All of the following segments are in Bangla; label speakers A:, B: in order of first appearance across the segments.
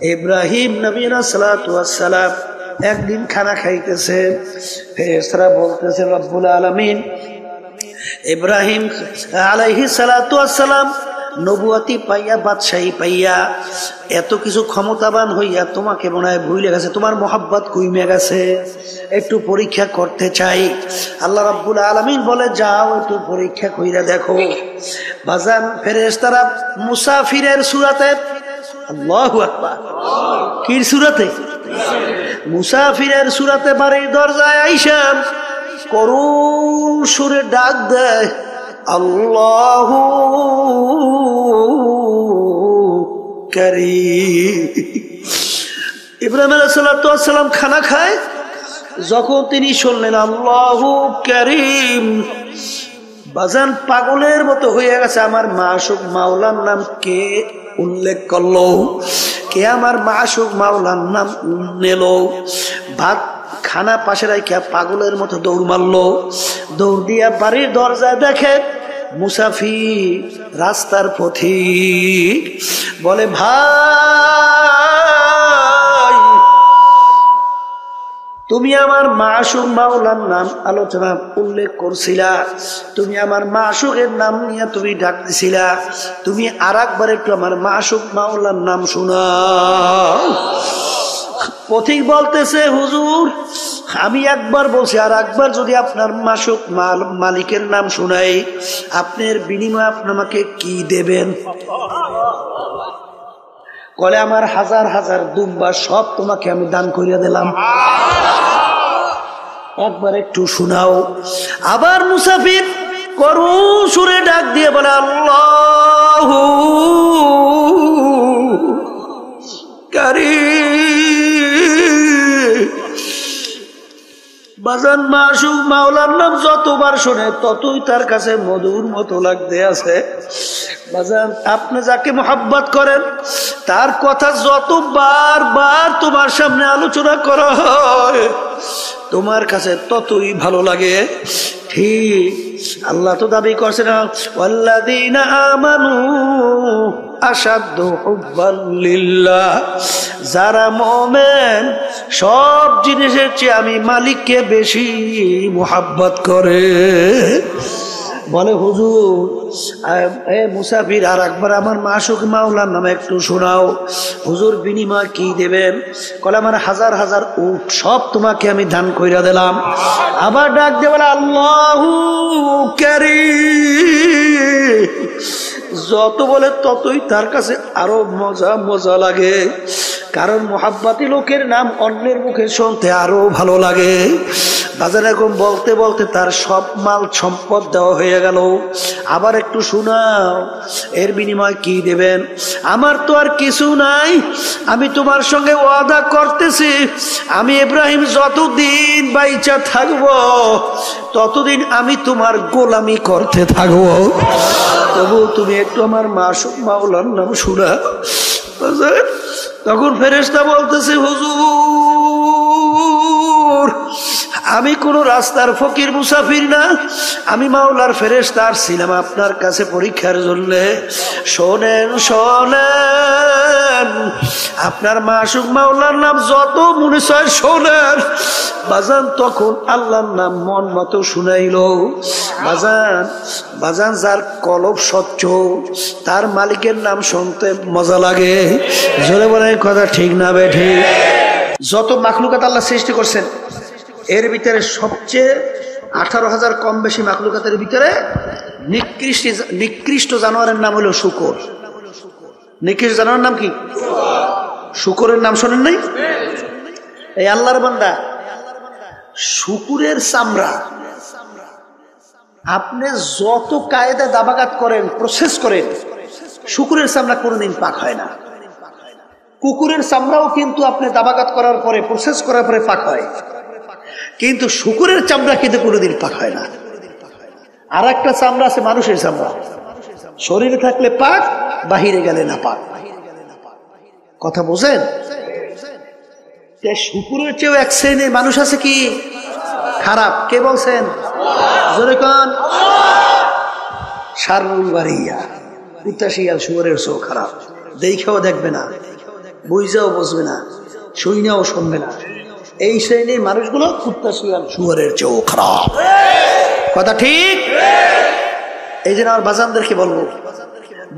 A: ইব্রাহিম নবী সালাতু ওয়াস সালাম একদিন খানা খাইতেছে, ফেরেশতারা বলতেছে রব্বুল আলামিন ইব্রাহিম আলাইহিস সালাতু ওয়াস সালাম নবুয়তি পাইয়া বাদশাহী পাইয়া এত কিছু ক্ষমতাবান হইয়া তোমাকে মনে হয় ভুলে গেছে, তোমার মোহাব্বত কইমে গেছে, একটু পরীক্ষা করতে চাই। আল্লাহ রাব্বুল আলামিন বলে যাও একটু পরীক্ষা কইরা দেখো। বাজান ফেরেশতারা মুসাফিরের সূরাতে, আল্লাহু আকবার, কি সূরাতে? মুসাফিরের সূরাতে বাড়ির দরজায় আইসা করুণ সুরে ডাক দেয়, আল্লাহু কারীম। ইব্রাহিম আলাইহিস সালাতু ওয়াস সালাম খানা খায়, যখন তিনি শুনলেন আল্লাহু কারীম, বাজান পাগলের মতো হয়ে গেছে। আমার মাশুক মাওলার নাম কে উল্লেখ করলো, কে আমার মাশুক মাওলার নাম নিল। ভাত খানা পাশে রাখিয়া পাগলের মতো দৌড় মারলো, দৌড় দিয়া বাড়ির দরজায় দেখে মুসাফির রাস্তার পথিক। বলে ভাই তুমি আমার মাশুক মাওলার নাম আলোচনা উল্লেখ করছিলা, তুমি আমার মাশুকের নাম নিয়ে তুমি ডাক দিছিলা, তুমি আর একবার একটু আমার মাশুক মাওলার নাম শোনাও। পথিক বলতেছে হুজুর আমি একবার বলছি, আর একবার যদি আপনার মাশুক মালিকের নাম শোনাই আপনার বিনিময়ে আপনি আমাকে কি দেবেন? কলে আমার হাজার হাজার দুম্বা সব তোমাকে আমি দান করিয়া দিলাম, একবার একটু শোনাও। আবার মুসাফির করুণ সুরে ডাক দিয়ে বলে আল্লাহু কারীম। বাজান মাশুক মাওলার নাম যতবার শোনে ততই তার কাছে মধুর মতো লাগতে আছে। বাজান আপনি যাকে মোহাব্বত করেন তার কথা যত বারবার তোমার সামনে আলোচনা করা হয় তোমার কাছে ততই ভালো লাগে। ঠিক আল্লাহ তো দাবি করছে না, ওয়াল্লাযীনা আমানু আশাদ্দু হুব্বান লিল্লাহ, যারা মুমিন সব জিনিসের চেয়ে আমি মালিককে বেশি মোহাব্বত করে। বলে হুজুর মুসাফির আর একবার আমার মাশুক মাওলার নামে একটু শোনাও। হুজুর বিনিময় কি দেবেন? কলে আমার হাজার হাজার উট সব তোমাকে আমি দান কইরা দিলাম। আবার ডাক দিয়ে বলে আল্লাহু কারীম। যত বলে ততই তার কাছে আরো মজা মজা লাগে, কারণ মোহাব্বতি লোকের নাম অন্যের মুখে শুনতে আরো ভালো লাগে। বাজার এরকম বলতে বলতে তার সব মাল সম্পদ দেওয়া হয়ে গেল। আবার একটু শোনাও এর বিনিময় কি দেবেন? আমার তো আর কিছু নাই, আমি তোমার সঙ্গে ওয়াদা করতেছি আমি ইব্রাহিম যতদিন বাইচা থাকবো ততদিন আমি তোমার গোলামি করতে থাকবো। তবু তুমি একটু আমার মাশুক মাওলার নাম শোনা। তখন ফেরেশতা বলতেছে হুজুর আমি কোন রাস্তার ফকির মুসাফির না, আমি মাওলার ফেরেশতা ছিলাম আপনার কাছে পরীক্ষার জন্য। শোনেন শোনেন আপনার মাশুক মাওলার নাম যত মনে চায় শোনেন। বাজান তখন আল্লাহর নাম মন মতো শুনাইল। বাজান বাজান যার কলব স্বচ্ছ তার মালিকের নাম শুনতে মজা লাগে। জোরে বলে কথা ঠিক না বেঠি? যত মাখলুকাত আল্লাহ সৃষ্টি করছেন এর ভিতরে সবচেয়ে 18,000 কম বেশি মাখলুকাতের ভিতরে নিকৃষ্ট জানোয়ারের নাম হলো শূকর। নিকৃষ্ট জানোয়ারের নাম কি? শূকরের নাম শোনেন নাই? এই আল্লাহর বান্দা শূকরের চামড়া আপনি যত কায়দা দাবাগাত করেন প্রসেস করেন শূকরের চামড়া কোনোদিন পাক হয় না। কুকুরের চামড়াও কিন্তু আপনি দাবাগাত করার পরে প্রসেস করার পরে পাক হয়, কিন্তু শূকরের চামড়া কিন্তু কোনোদিন পাক হয় না। আর একটা চামড়া আছে মানুষের চামড়া, শরীরে থাকলে পাক, বাহিরে গেলে না পাক। কথা বোঝেন? শূকরের চেয়েও এক শ্রেণীর মানুষ আছে কি খারাপ। কে বলছেন? জোরে কোন? শাররুল বারিয়া, উত্তাশিয়াল শুয়োরের চেয়েও খারাপ। দেখেও দেখবে না, বুঝাও বুঝবে না, শুইনাও শুনবে না। এই শ্রেণীর মানুষগুলো কুত্তা শুয়ারের চেয়েও খারাপ। কথা ঠিক? এই জন্য আমার বাজানদেরকে বলবো,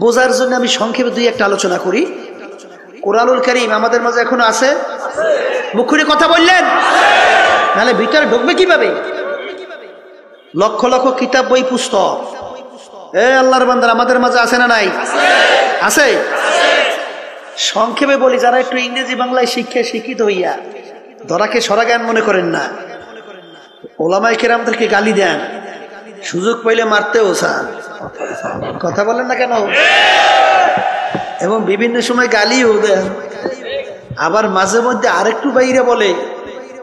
A: বোঝার জন্য আমি সংক্ষেপে দুই একটা আলোচনা করি। কোরআনুল কারীম আমাদের মাঝে এখনো আছে? মুখ খুলে কথা বললেন, নাহলে ভিতরে ঢুকবে কিভাবে? লক্ষ লক্ষ কিতাব, বই, পুস্তক। আল্লাহর বান্দারা আমাদের মাঝে আছে না নাই? আছে। সংক্ষেপে বলি, যারা একটু ইংরেজি বাংলায় শিক্ষিত হইয়া ধরাকে সরা জ্ঞান মনে করেন না, ওলামায়ে কেরামদেরকে গালি দেন, সুযোগ পাইলে মারতেও চান। কথা বলেন না কেন? এবং বিভিন্ন সময় গালিও দেন। আবার মাঝে মধ্যে আরেকটু বাইরে বলে,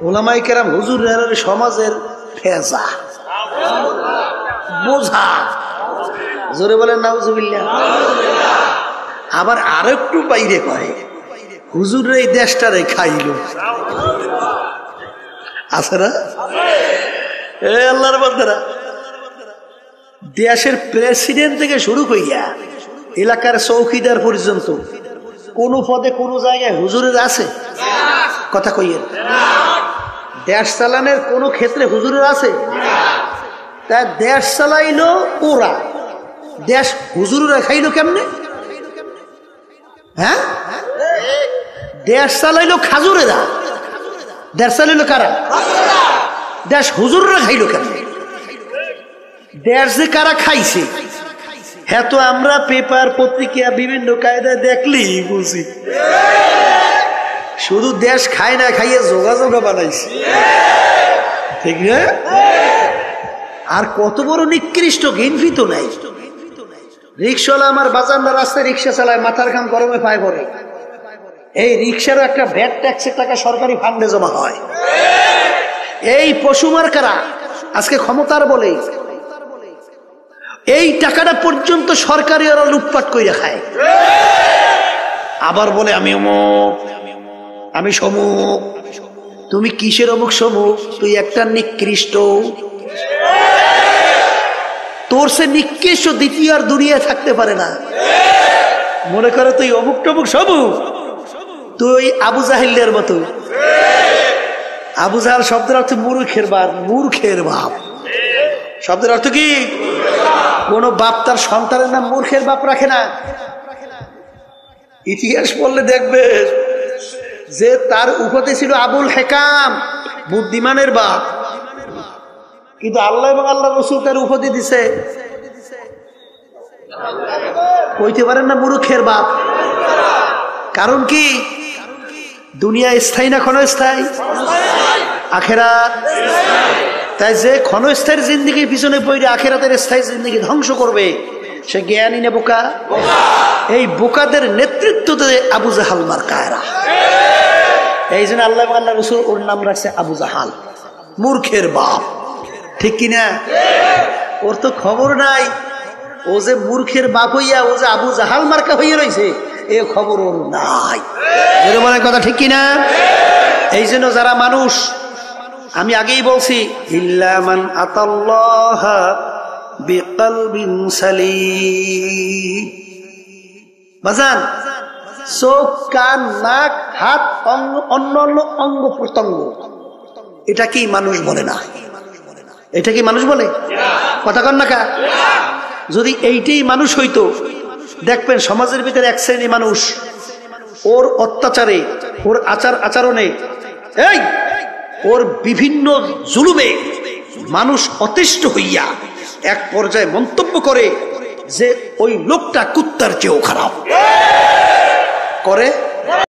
A: ওলামায়ে কেরাম হুজুর সমাজের ফেজা বোঝা। জোরে বলেন নাউজুবিল্লাহ। আবার আরেকটু বাইরে কয়, হুজুর এই দেশটারে খাইল। আছে না? আল্লাহর বান্দারা, দেশের প্রেসিডেন্ট থেকে শুরু করিয়া এলাকার চৌকিদার পর্যন্ত কোন পদে কোন জায়গায় হুজুরের আছে? কথা কইয়েন। দেশ চালানোর কোন ক্ষেত্রে হুজুরের আছে? তা দেশ চালাইলো ওরা, দেশ হুজুরেরা খাইলো কেমনে? হ্যাঁ, দেশ চালাইলো খাজুরেরা, দেশ চালাইলো কারা? দেশ হুজুররা খাইলো কেমনে? দেশ যে কারা খাইছে, হ্যাঁ তো আমরা পেপার পত্রিকা বিভিন্ন কায়দায় দেখলেই বুঝি। শুধু দেশ খায় না, খাইয়ে যোগাযোগ বানাইছে, ঠিক না? আর কত বড় নিকৃষ্ট ঘিনফি তো নাই। রিক্সাওয়ালা আমার বাজারটা রাস্তায় রিক্সা চালায়, মাথার ঘাম গরমে পায়ে পড়ে। এই রিক্সারও একটা ভ্যাট ট্যাক্সের টাকা সরকারি ফান্ডে জমা হয়। এই পশুমার কারা আজকে ক্ষমতার বলে এই টাকাটা পর্যন্ত সরকারি ওরা লুটপাট করে খায়। আবার বলে আমি অমুক, আমি সমুক। তুমি কিসের অমুক সমুক? তুই একটা নিকৃষ্ট। তোর সে নিকৃষ্ট দ্বিতীয় আর দুনিয়ায় থাকতে পারে না। মনে করে তুই অমুক টমুক সমুক, তুই আবু জাহিলের মতো। আবু জাহাল শব্দের অর্থ মূর্খের বাপ, মূর্খের বাপ শব্দের অর্থ কি? কোন বাপ তার সন্তানের নাম মূর্খের বাপ রাখে না। ইতিহাস পড়লে দেখবে যে তার উপাধি ছিল আবুল হেকাম, বুদ্ধিমানের বাপ। কিন্তু আল্লাহ এবং আল্লাহ রসুল তার উপাধি দিছে, কইতে পারেন না মূর্খের বাপ। কারণ কি? দুনিয়া স্থায়ী না ক্ষণস্থায়ী? আখেরাত। তাই যে ক্ষণস্থায়ী জিন্দেগির পিছনে পড়ে আখেরাতের স্থায়ী জিন্দেগি ধ্বংস করবে, সে জ্ঞানী না বোকা? এই বোকাদের নেতৃত্ব দেয় আবু জাহাল মার্কায়রা। এই জন্য আল্লাহ আল্লাহ রসুল ওর নাম রাখছে আবু জাহাল, মূর্খের বাপ। ঠিক কিনা? ওর তো খবর নাই ও যে মূর্খের বাপ হইয়া ও যে আবু জাহাল মার্কা হইয়া রয়েছে, এ খবর ওর নাই। বলে কথা ঠিক কিনা? এই জন্য যারা মানুষ, আমি আগেই বলছি, ইল্লা মান আতাল্লাহ বিকলবিন সালিম। বাজান, চোখ, কান, নাক, হাত, অন্য অঙ্গ প্রত্যঙ্গ, এটা কি মানুষ বলে না? এটা কি মানুষ বলে? কথা কন না কা? যদি এইটাই মানুষ হইতো, দেখবেন সমাজের ভিতরে এক শ্রেণী মানুষ ওর অত্যাচারে, ওর আচরণে, এই ওর বিভিন্ন জুলুমে মানুষ অতিষ্ঠ হইয়া এক পর্যায়ে মন্তব্য করে যে ওই লোকটা কুত্তার চেয়েও খারাপ। করে